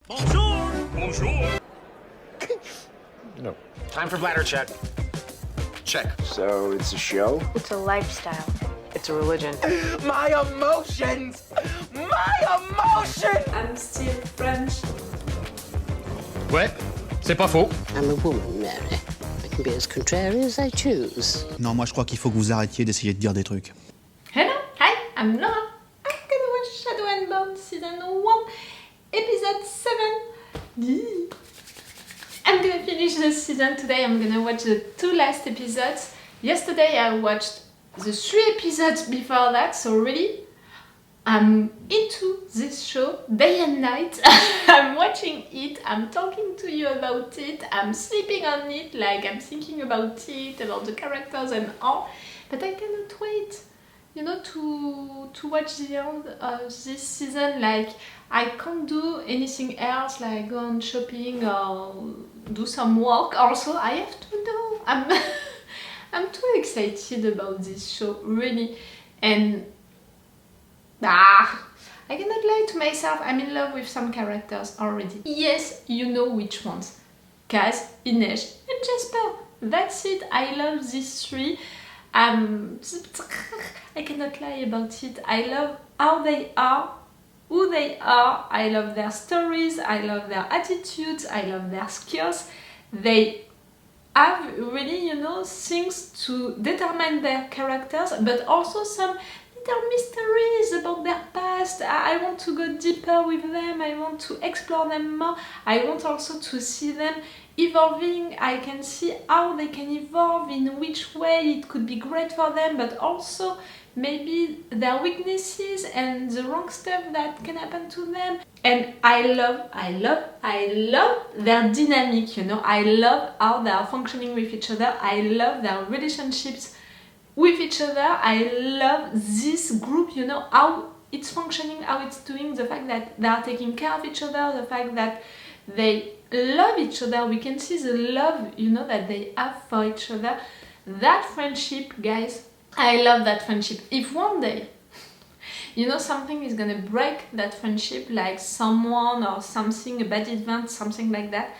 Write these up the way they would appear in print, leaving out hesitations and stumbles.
Bonjour! Bonjour! No. Time for bladder check. Check. So it's a show? It's a lifestyle. It's a religion. My emotions! My emotions! I'm still French. Ouais, c'est pas faux. I'm a woman, Mary. I can be as contrary as I choose. Non, moi je crois qu'il faut que vous arrêtiez d'essayer de dire des trucs. Hello, hi, I'm Laura. I'm gonna watch Shadow and Bone Season 1, Episode 7. I'm gonna finish the season today. I'm gonna watch the 2 last episodes. Yesterday I watched the 3 episodes before that, so really I'm into this show day and night. I'm watching it, I'm talking to you about it, I'm sleeping on it, like I'm thinking about it, about the characters and all, but I cannot wait, you know, to watch the end of this season. Like, I can't do anything else, like go on shopping or do some work. Also, I have to know. I'm too excited about this show, really. And I cannot lie to myself, I'm in love with some characters already. Yes, you know which ones. Kaz, Inej, and Jasper. That's it, I love these 3. I cannot lie about it. I love how they are, who they are. I love their stories, I love their attitudes, I love their skills. They have really, you know, things to determine their characters, but also some little mysteries about their past. I want to go deeper with them, I want to explore them more. I want also to see them evolving. I can see how they can evolve, in which way it could be great for them, but also maybe their weaknesses and the wrong stuff that can happen to them. And I love their dynamic, you know. I love how they are functioning with each other. I love their relationships with each other. I love this group, you know, how it's functioning, how it's doing, the fact that they are taking care of each other, the fact that they love each other. We can see the love, you know, that they have for each other. That friendship, guys, I love that friendship. If one day, you know, something is gonna break that friendship, like someone or something, a bad event, something like that,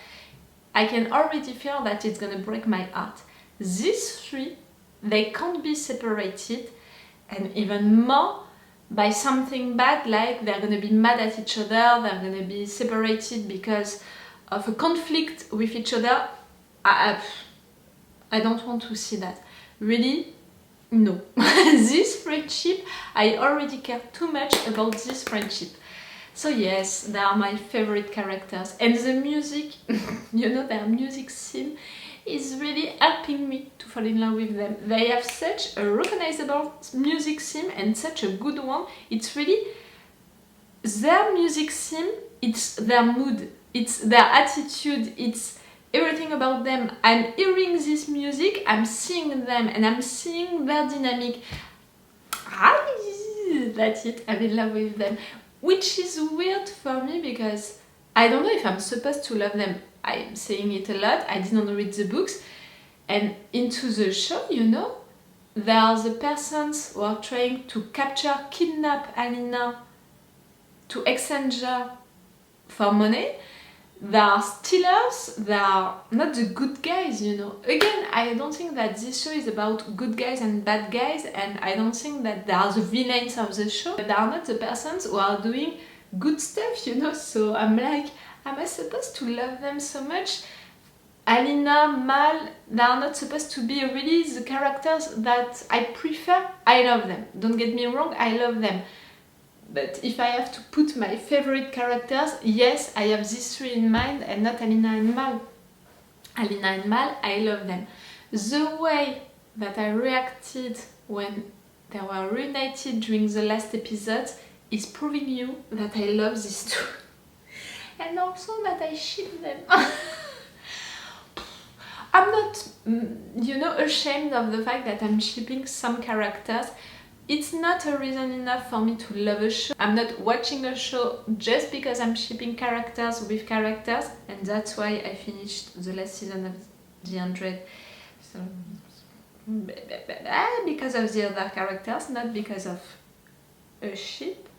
I can already feel that it's gonna break my heart. These 3, they can't be separated, and even more by something bad, like they're gonna be mad at each other, they're gonna be separated because of a conflict with each other. I don't want to see that. Really, no. This friendship, I already care too much about this friendship. So yes, they are my favorite characters. And the music, you know, their music scene is really helping me to fall in love with them. They have such a recognizable music theme, and such a good one. It's really their music theme, it's their mood, it's their attitude, it's everything about them. I'm hearing this music, I'm seeing them, and I'm seeing their dynamic. That's it, I'm in love with them. Which is weird for me, because I don't know if I'm supposed to love them. I'm saying it a lot, I didn't read the books. And into the show, you know, there are the persons who are trying to capture, kidnap Alina to exchange her for money. They are stealers, they are not the good guys, you know. Again, I don't think that this show is about good guys and bad guys, and I don't think that they are the villains of the show. They are not the persons who are doing good stuff, you know. So I'm like, am I supposed to love them so much? Alina, Mal, they are not supposed to be really the characters that I prefer. I love them, don't get me wrong, I love them. But if I have to put my favorite characters, yes, I have these 3 in mind, and not Alina and Mal. Alina and Mal, I love them. The way that I reacted when they were reunited during the last episodes is proving you that I love these 2. And also that I ship them. I'm not, you know, ashamed of the fact that I'm shipping some characters. It's not a reason enough for me to love a show. I'm not watching a show just because I'm shipping characters with characters, and that's why I finished the last season of The 100. So, because of the other characters, not because of a ship.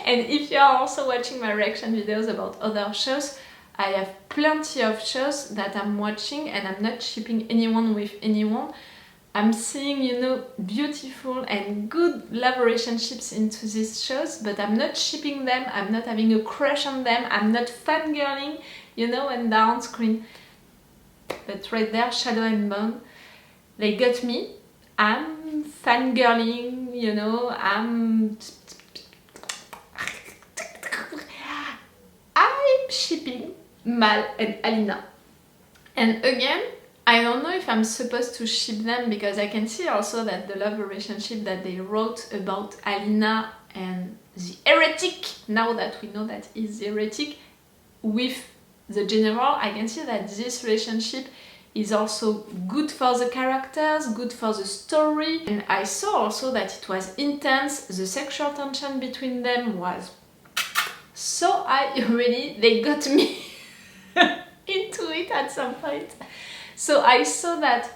And if you are also watching my reaction videos about other shows, I have plenty of shows that I'm watching and I'm not shipping anyone with anyone. I'm seeing, you know, beautiful and good love relationships into these shows, but I'm not shipping them, I'm not having a crush on them, I'm not fangirling, you know, when they're on screen. But right there, Shadow and Bone, they got me. I'm fangirling, you know, I'm shipping Mal and Alina. And again, I don't know if I'm supposed to ship them, because I can see also that the love relationship that they wrote about Alina and the heretic, now that we know that he's the heretic, with the general, I can see that this relationship is also good for the characters, good for the story. And I saw also that it was intense, the sexual tension between them was so high, really, they got me into it at some point. So I saw that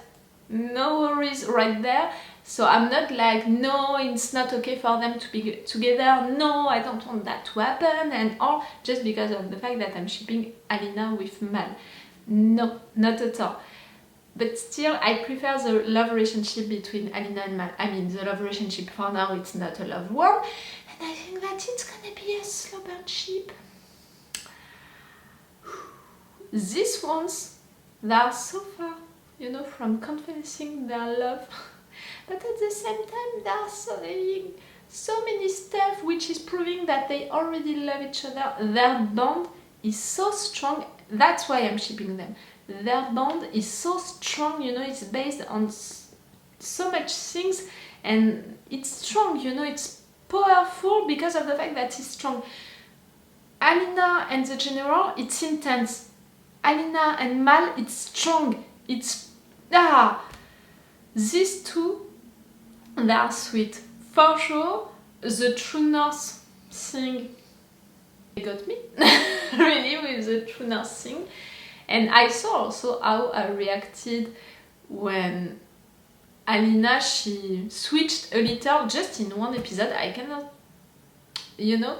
no worries right there. So I'm not like, no, it's not okay for them to be together. No, I don't want that to happen and all, just because of the fact that I'm shipping Alina with Mal. No, not at all. But still, I prefer the love relationship between Alina and Mal. I mean, the love relationship for now, it's not a love one. And I think that it's gonna be a slow burn ship. These ones, they are so far, you know, from confessing their love, but at the same time they are saying so many stuff which is proving that they already love each other. Their bond is so strong, that's why I'm shipping them. Their bond is so strong, you know, it's based on so much things, and it's strong, you know, it's powerful because of the fact that it's strong. Alina and the general, it's intense. Alina and Mal, it's strong, it's... These two, they are sweet. For sure, the True North thing, they got me, really, with the True North thing. And I saw also how I reacted when Alina, she switched a little just in one episode. I cannot, you know,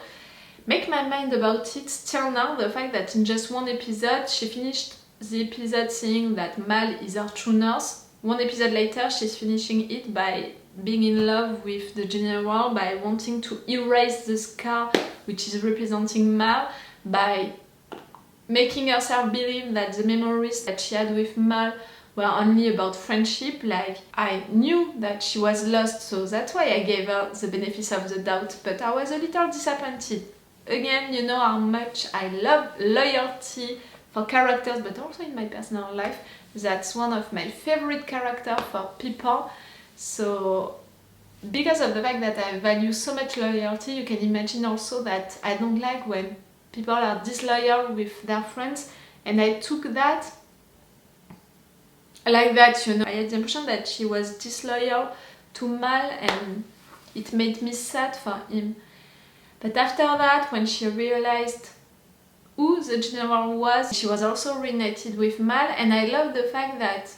make my mind about it still now, the fact that in just one episode she finished the episode saying that Mal is her true north. One episode later she's finishing it by being in love with the general, by wanting to erase the scar which is representing Mal, by making herself believe that the memories that she had with Mal were only about friendship. Like, I knew that she was lost, so that's why I gave her the benefit of the doubt, but I was a little disappointed. Again, you know how much I love loyalty for characters, but also in my personal life. That's one of my favorite characters for people. So, because of the fact that I value so much loyalty, you can imagine also that I don't like when people are disloyal with their friends, and I took that like that, you know. I had the impression that she was disloyal to Mal, and it made me sad for him. But after that, when she realized who the general was, she was also reunited with Mal, and I love the fact that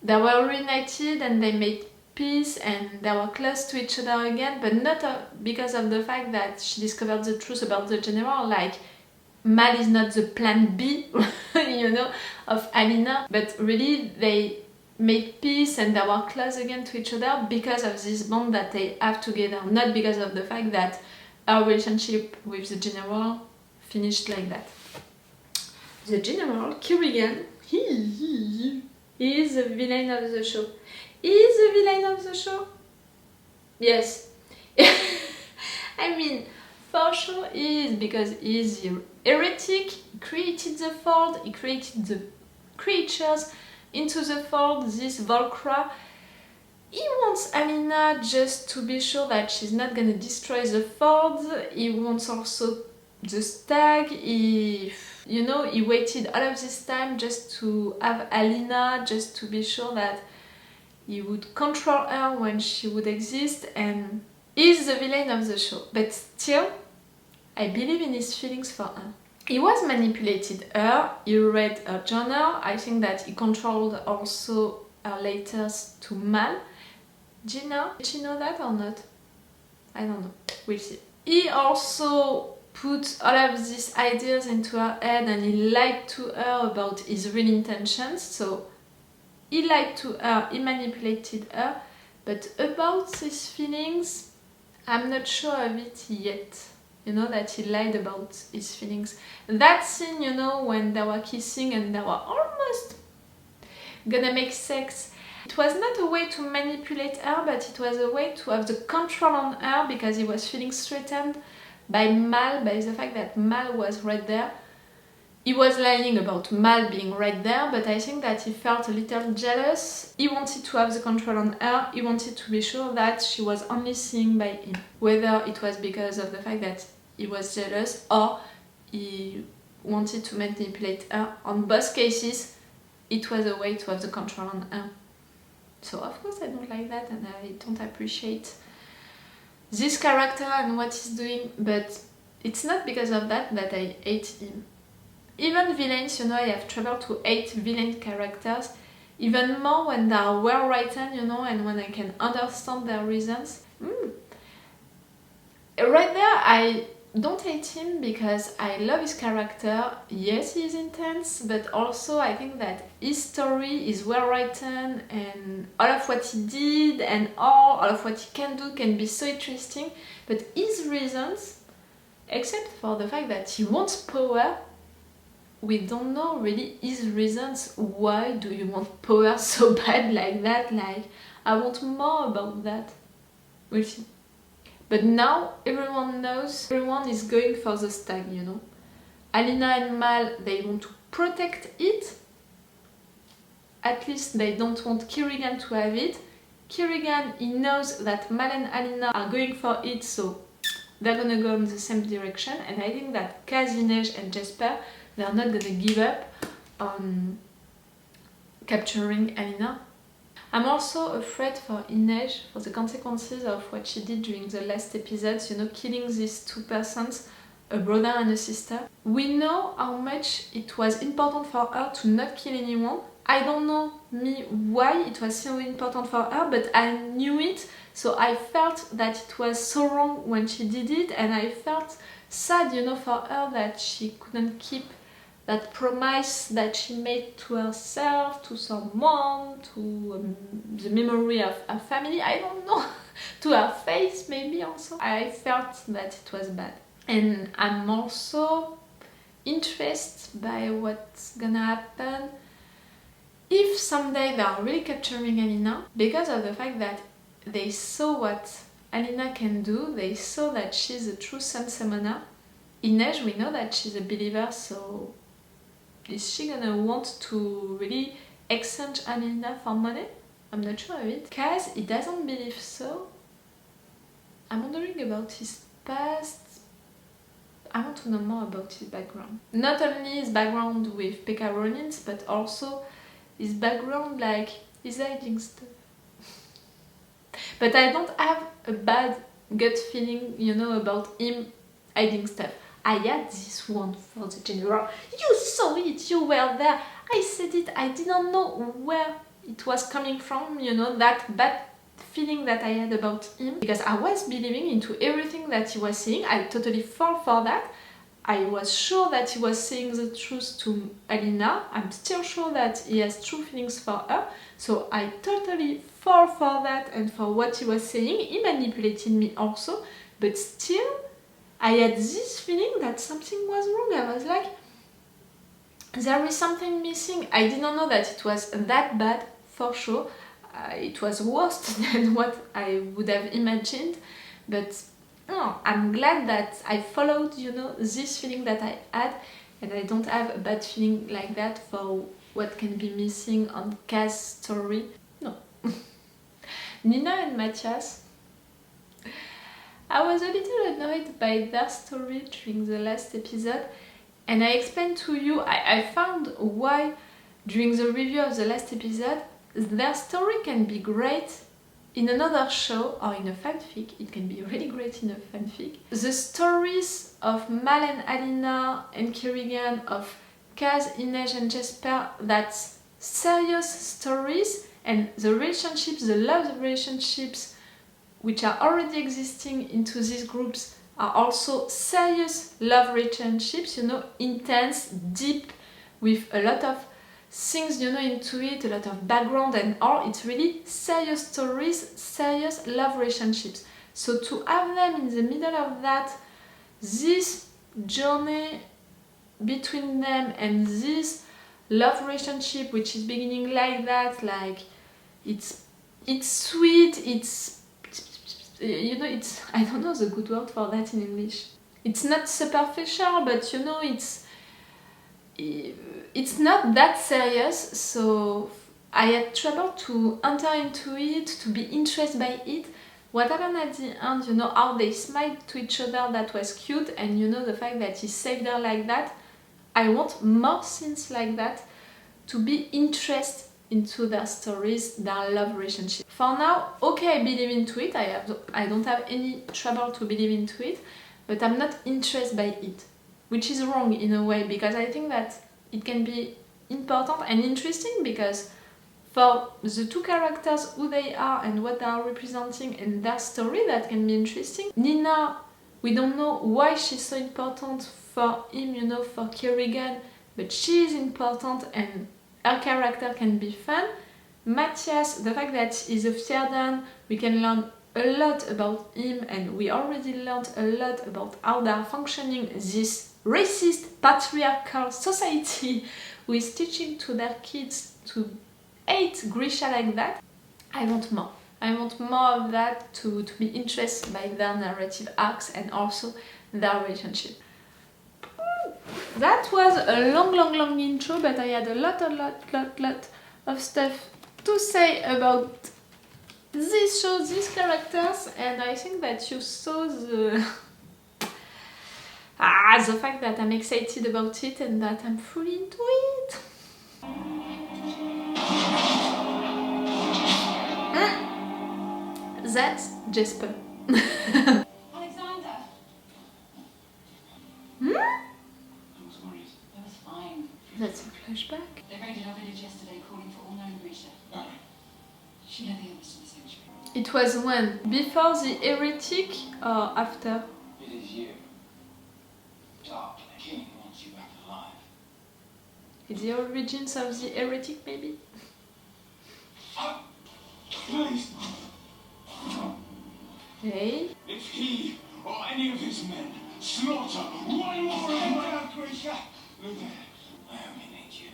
they were reunited and they made peace and they were close to each other again, but not because of the fact that she discovered the truth about the general. Like, Mal is not the plan B, you know, of Alina, but really they made peace and they were close again to each other because of this bond that they have together, not because of the fact that our relationship with the general finished like that. The general, Kirigan, he is the villain of the show. He is the villain of the show? Yes. I mean, for sure he is, because he is the heretic, he created the Fold, he created the creatures into the Fold, this Volcra. He wants Alina just to be sure that she's not gonna destroy the Fold. He wants also the stag. He waited all of this time just to have Alina, just to be sure that he would control her when she would exist, and he's the villain of the show. But still, I believe in his feelings for her. He was manipulated her, he read her journal, I think that he controlled also her letters to Mal. Gina, did she know that or not? I don't know, we'll see. He also put all of these ideas into her head and he lied to her about his real intentions. So he lied to her, he manipulated her, but about his feelings, I'm not sure of it yet. You know, that he lied about his feelings. That scene, you know, when they were kissing and they were almost gonna make sex, it was not a way to manipulate her, but it was a way to have the control on her because he was feeling threatened by Mal, by the fact that Mal was right there. He was lying about Mal being right there, but I think that he felt a little jealous. He wanted to have the control on her, he wanted to be sure that she was only seen by him. Whether it was because of the fact that he was jealous or he wanted to manipulate her. On both cases, it was a way to have the control on her. So of course I don't like that and I don't appreciate this character and what he's doing, but it's not because of that that I hate him. Even villains, you know, I have trouble to hate villain characters, even more when they are well written, you know, and when I can understand their reasons. Right there, I don't hate him because I love his character. Yes, he is intense, but also I think that his story is well written and all of what he did and all of what he can do can be so interesting. But his reasons, except for the fact that he wants power, we don't know really his reasons. Why do you want power so bad like that? Like, I want more about that. We'll see. But now everyone knows, everyone is going for the stag, you know. Alina and Mal, they want to protect it. At least they don't want Kirigan to have it. Kirigan, he knows that Mal and Alina are going for it, so they're gonna go in the same direction. And I think that Kaz, Inej and Jesper, they're not gonna give up on capturing Alina. I'm also afraid for Inej, for the consequences of what she did during the last episodes, you know, killing these two persons, a brother and a sister. We know how much it was important for her to not kill anyone. I don't know why it was so important for her, but I knew it, so I felt that it was so wrong when she did it, and I felt sad, you know, for her that she couldn't keep that promise that she made to herself, to someone, to the memory of a family, I don't know, to her face maybe also. I felt that it was bad. And I'm also interested by what's gonna happen if someday they are really capturing Alina, because of the fact that they saw what Alina can do, they saw that she's a true sun summoner. Inej, we know that she's a believer, so is she gonna want to really exchange Alina for money? I'm not sure of it. Kaz, he doesn't believe so. I'm wondering about his past. I want to know more about his background. Not only his background with Pekka Ronins, but also his background, like, he's hiding stuff. But I don't have a bad gut feeling, you know, about him hiding stuff. I had this one for the general. You saw it, you were there. I said it, I didn't know where it was coming from, you know, that bad feeling that I had about him. Because I was believing into everything that he was saying. I totally fall for that. I was sure that he was saying the truth to Alina. I'm still sure that he has true feelings for her. So I totally fall for that and for what he was saying. He manipulated me also, but still I had this feeling that something was wrong. I was like, there is something missing. I didn't know that it was that bad, for sure. It was worse than what I would have imagined. But no, I'm glad that I followed, you know, this feeling that I had, and I don't have a bad feeling like that for what can be missing on Kaz's story. No. Nina and Matthias, I was a little annoyed by their story during the last episode, and I explained to you, I found why during the review of the last episode. Their story can be great in another show or in a fanfic. It can be really great in a fanfic. The stories of Mal and Alina and Kirigan, of Kaz, Inej and Jesper, that's serious stories, and the relationships, the love relationships which are already existing into these groups are also serious love relationships, you know, intense, deep, with a lot of things, you know, into it, a lot of background and all. It's really serious stories, serious love relationships. So to have them in the middle of that, this journey between them and this love relationship which is beginning like that, like it's sweet, it's, you know, it's, I don't know the good word for that in English. It's not superficial, but you know, it's not that serious, so I had trouble to enter into it, to be interested by it. What happened at the end, you know, how they smiled to each other, that was cute, and you know, the fact that he saved her like that. I want more scenes like that to be interested into their stories, their love relationship. For now, okay, I believe into it, I don't have any trouble to believe into it, but I'm not interested by it, which is wrong in a way, because I think that it can be important and interesting, because for the two characters, who they are and what they are representing in their story, that can be interesting. Nina, we don't know why she's so important for him, you know, for Kerrigan, but she is important and her character can be fun. Matthias, the fact that he's a Fjerdan, we can learn a lot about him, and we already learned a lot about how they are functioning, this racist patriarchal society who is teaching to their kids to hate Grisha like that. I want more. I want more of that to be interested by their narrative arcs and also their relationship. That was a long intro, but I had a lot of stuff to say about this show, these characters, and I think that you saw the fact that I'm excited about it and that I'm fully into it. That's Jesper. Alexander! Hmm? I was worried. It was fine. That's a flashback. They raided our village yesterday, calling for all known Grisha. She led the others to the sanctuary. It was when? Before the heretic or after? It is you. Dark King wants you back alive. It's the origins of the heretic, maybe? Please! Hey? If he or any of his men slaughter one more of my Grisha, look there. I only need you.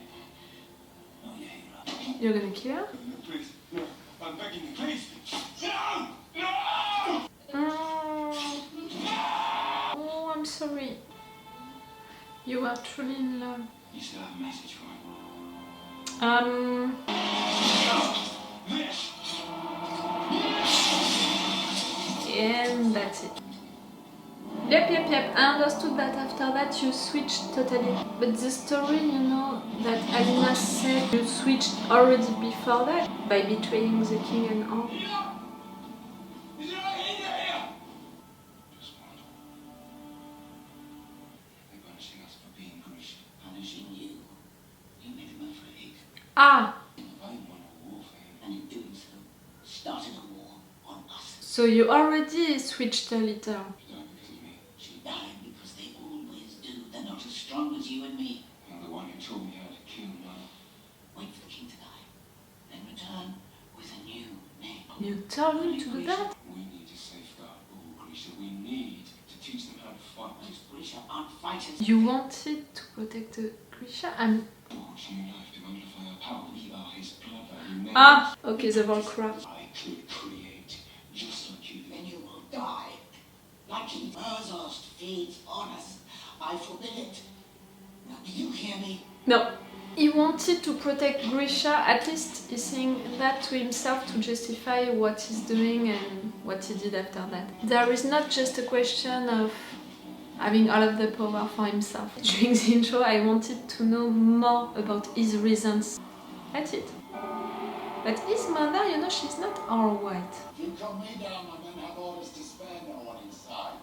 Not your hero. You're gonna kill her? Please, no. I'm begging you, please. No! No! Oh, I'm sorry. You are truly in love. You still have a message for him? This! And that's it. Yep. I understood that after that you switched totally. But the story, you know, that Alina said you switched already before that by betraying the king and all. Is there anything there? Just one. They're punishing us for being Grisha. Punishing you? You made him afraid. Ah! I won a war for him, and in doing so, started a war on us. So you already switched a little. She died because of me. She died because they always do. They're not as strong as you and me. I'm the one who taught me how to kill Mother. Wait for the king to die, then return with a new name. You told him to do that? We need to safeguard all Grisha. We need to teach them how to fight. Those Grisha aren't fighters. You wanted to protect the Grisha and... Forge new life to amplify our power. We are his brother. You made Ah! Okay, the Volcraft. I could create just like you. Then you will die. Like he Urzost feeds on us. I forbid it. Now, do you hear me? No. He wanted to protect Grisha, at least he's saying that to himself to justify what he's doing and what he did after that. There is not just a question of having all of the power for himself. During the intro I wanted to know more about his reasons. That's it. But his mother, you know, she's not all white. If you cut me down, my men have orders to spare no one inside.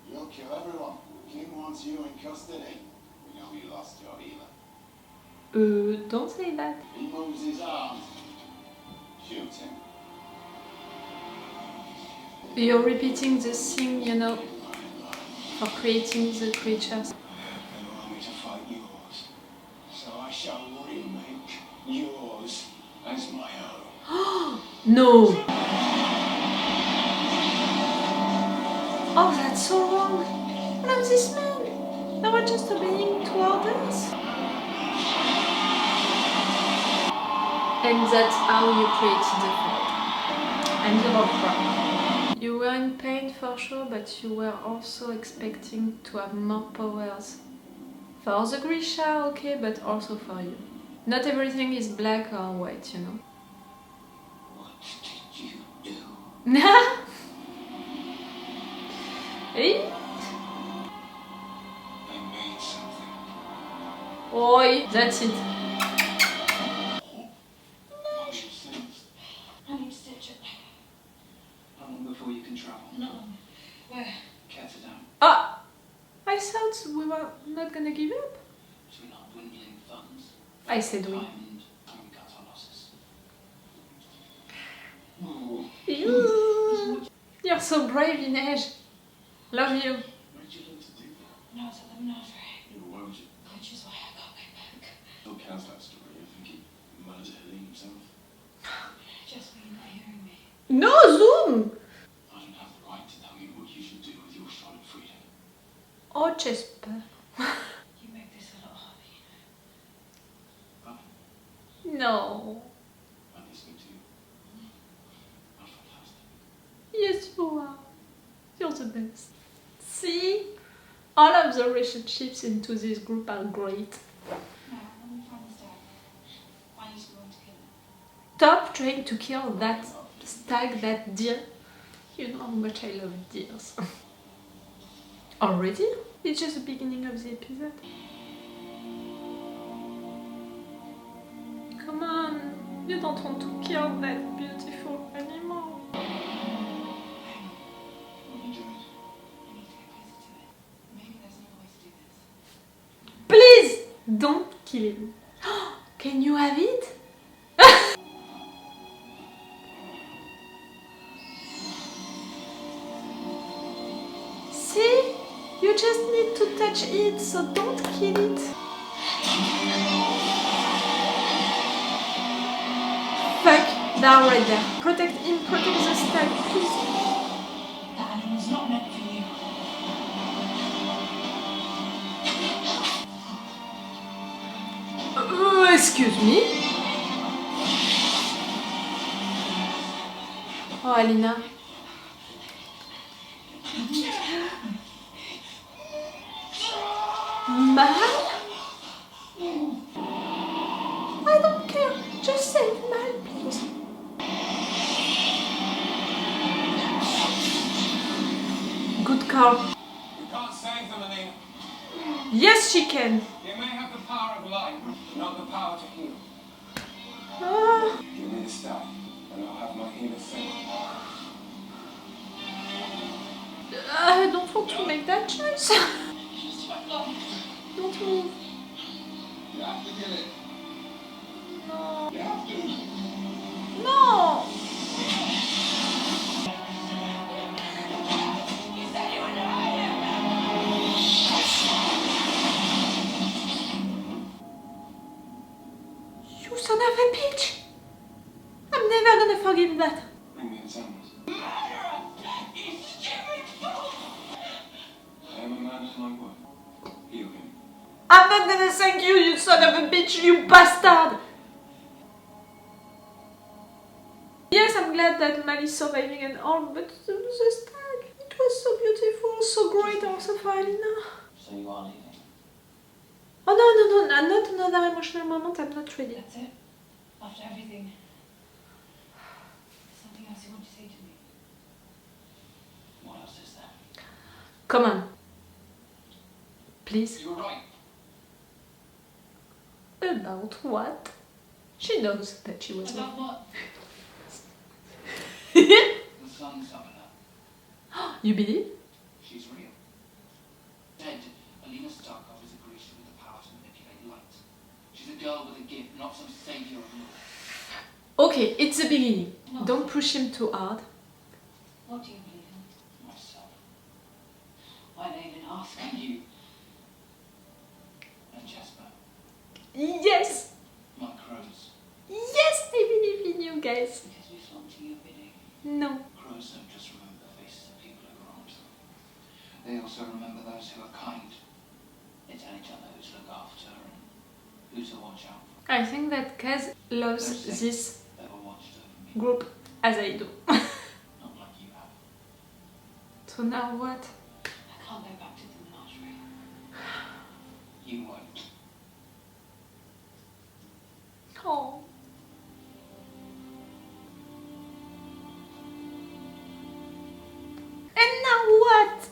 You'll kill everyone. King wants you in custody. We know you lost your healer. Don't say that. He moves his arms. Shoot him. You're repeating the thing, you know, for creating the creatures. And allow me to fight yours. So I shall remake yours as my own. No! Oh, that's so wrong! I love this man! They were just obeying to orders. And that's how you created the film. And the opera. You were in pain for sure, but you were also expecting to have more powers. For the Grisha, okay, but also for you. Not everything is black or white, you know. What did you do? Eh? I made something. Oi, that's it. Motion sensed. I need Stitcher. How long before you can travel? No. Where? Catadam. Ah! I thought we were not gonna give up. So we're not dwindling funds. I said we. Time and cut our losses. Ooh. You. You're so brave, Inej. Love you. Why did you look to do that? No, it's at the nursery. Why would you? Which is why I got my back. Still counts that story. I think he managed to hit himself. Just for you not hearing me. No, Zoom! I don't have the right to tell you what you should do with your shot at freedom. Oh, Chesper. You make this a lot harder, you know. But No. I'm listening to you. Not fantastic. Yes, you are. You're the best. See? All of the relationships into this group are great. No, let me find the stag. Find you someone to kill it. Stop trying to kill that stag, that deer. You know how much I love deers. Already? It's just the beginning of the episode. Come on, you don't want to kill that beautiful animal. What are you doing? I need to get closer to it. Maybe there's another way to do this. Please don't kill him. Can you have it? See? You just need to touch it, so don't kill it. Fuck, they're right there. Protect him, protect the stag, please. That animal's not meant for you. Excuse me. Oh, Alina. Mal? I don't care. Just save Mal, please. Good call. You can't save them, Alina. Yes, she can. You may have the power of life, but not the power to heal. Ah, Give me the staff, and I'll have my healer sent. I don't want to make that choice. Don't move. You have to kill it. No. You have to. No. You son of a bitch. I'm never gonna forgive that. Bring me his animals. I am a man of my word. Heal him. I'm not gonna thank you, you son of a bitch, you bastard! Yes, I'm glad that Mal is surviving and all, but the stag, it was so beautiful, so great also for Alina. So you are leaving? Oh no, not another emotional moment, I'm not ready. That's it? After everything? Something else you want to say to me? What else is there? Come on. Please. You were right. About what? She knows that she was About what? The sun summoned her. You believe? She's real. Dead, Alina Starkov is a Grisha with the power to manipulate light. She's a girl with a gift, not some savior of love. Okay, it's the beginning. No. Don't push him too hard. What do you believe And you. And Jasper. Yes! My crows. Yes, I believe in you guys. Because we flock to your bidding. No. Crows don't just remember the faces of people who wronged them. They also remember those who are kind. They tell each other who to look after and who to watch out for. I think that Kaz loves Those this that were watched over me. group as I do. Not like you have. So now what? I can't go back to the menagerie. You won't. Oh. And now what?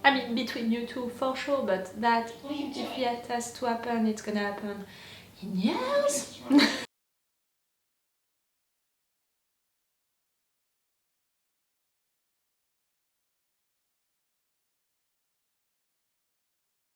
I mean, between you two for sure, but that What are you if doing? it has to happen, it's gonna happen in years. It's right.